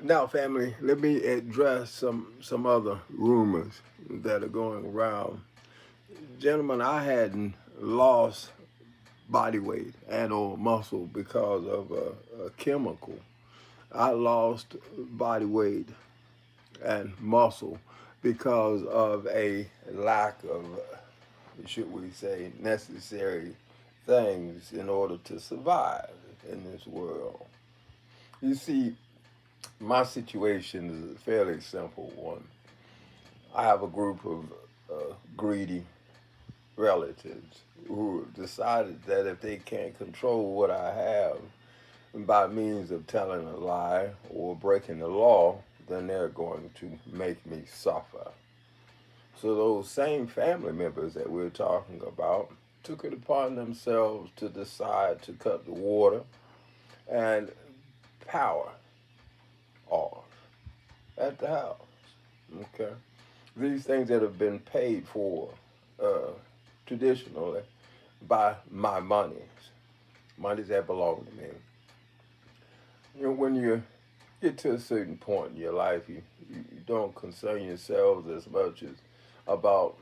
Now, family, let me address some other rumors that are going around. Gentlemen, I hadn't lost body weight and or muscle because of a chemical. I lost body weight and muscle because of a lack of, should we say, necessary things in order to survive in this world. You see, my situation is a fairly simple one. I have a group of greedy relatives who decided that if they can't control what I have by means of telling a lie or breaking the law, then they're going to make me suffer. So those same family members that we're talking about took it upon themselves to decide to cut the water and power off at the house. Okay, these things that have been paid for uh, traditionally by my monies that belong to me. You know, when you get to a certain point in your life, you don't concern yourselves as much as about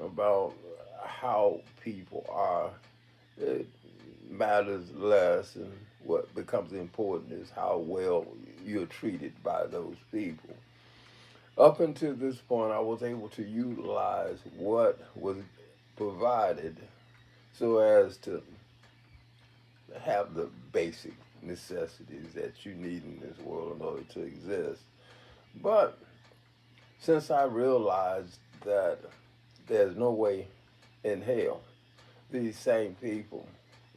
about how people are. It matters less, and what becomes important is how well you're treated by those people. Up until this point, I was able to utilize what was provided so as to have the basic necessities that you need in this world in order to exist. But since I realized that there's no way in hell, these same people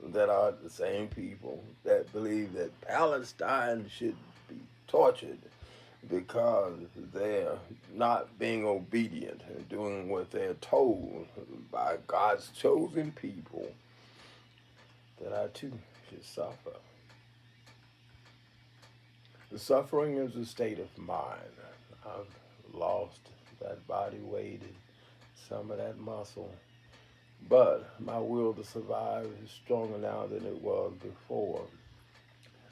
that are the same people that believe that Palestine should be tortured because they're not being obedient and doing what they're told by God's chosen people, that I too should suffer. The suffering is a state of mind. I've lost that body weight and some of that muscle, but my will to survive is stronger now than it was before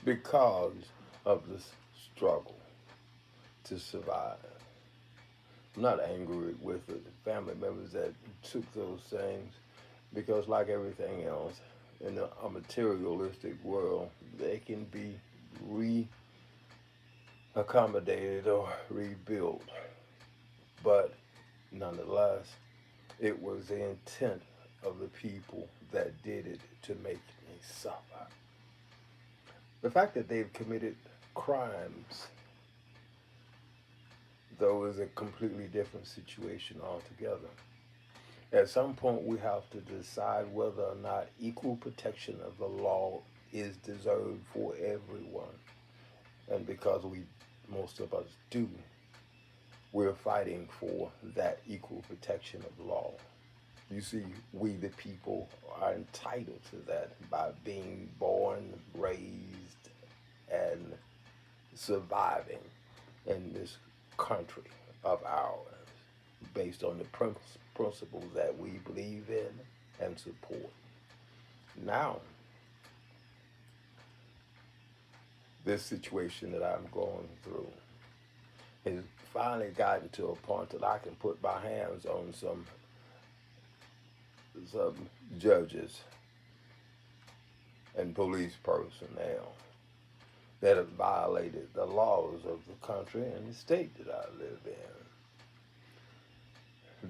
because of this struggle to survive. I'm not angry with the family members that took those things because, like everything else in a materialistic world, they can be re accommodated or rebuilt. But nonetheless, it was the intent of the people that did it to make me suffer. The fact that they've committed crimes, though, is a completely different situation altogether. At some point, we have to decide whether or not equal protection of the law is deserved for everyone. And because most of us do, we're fighting for that equal protection of law. You see, we the people are entitled to that by being born, raised, and surviving in this country of ours based on the principles that we believe in and support. Now, this situation that I'm going through has finally gotten to a point that I can put my hands on some judges and police personnel that have violated the laws of the country and the state that I live in.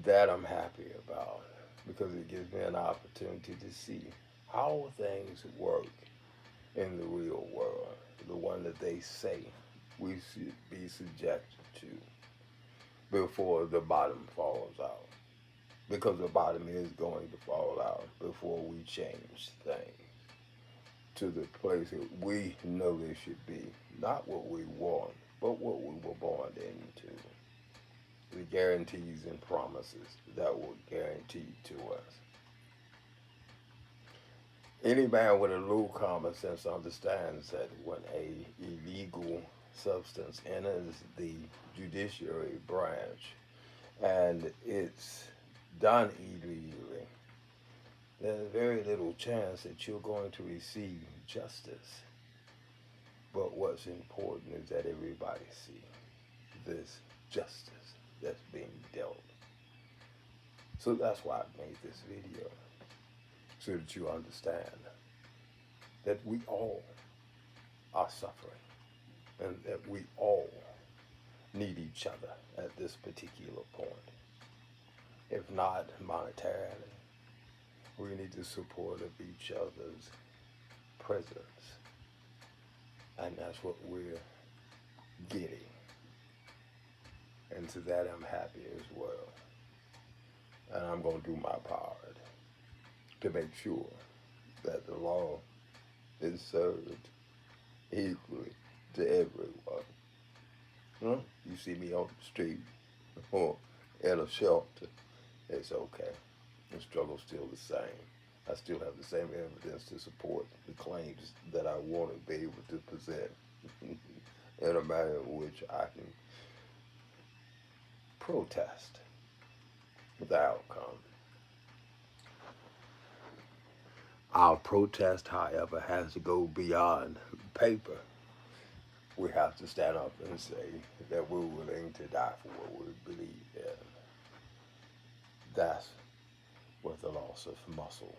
That I'm happy about because it gives me an opportunity to see how things work in the real world, the one that they say we should be subjected to before the bottom falls out. Because the bottom is going to fall out before we change things to the place that we know they should be. Not what we want, but what we were born into. The guarantees and promises that were guaranteed to us. Any man with a little common sense understands that when a illegal substance enters the judiciary branch and it's done illegally, there's very little chance that you're going to receive justice. But what's important is that everybody see this justice that's being dealt. So that's why I made this video, so that you understand that we all are suffering and that we all need each other at this particular point. If not monetarily, we need the support of each other's presence. And that's what we're getting. And to that I'm happy as well. And I'm going to do my part to make sure that the law is served equally to everyone. You see me on the street or in a shelter, it's okay. The struggle's still the same. I still have the same evidence to support the claims that I want to be able to present in a manner in which I can protest the outcome. Our protest, however, has to go beyond paper. We have to stand up and say that we're willing to die for what we believe in. That's what the loss of muscle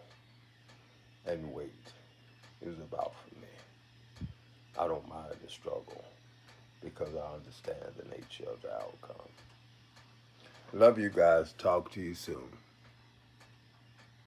and weight is about for me. I don't mind the struggle because I understand the nature of the outcome. Love you guys. Talk to you soon.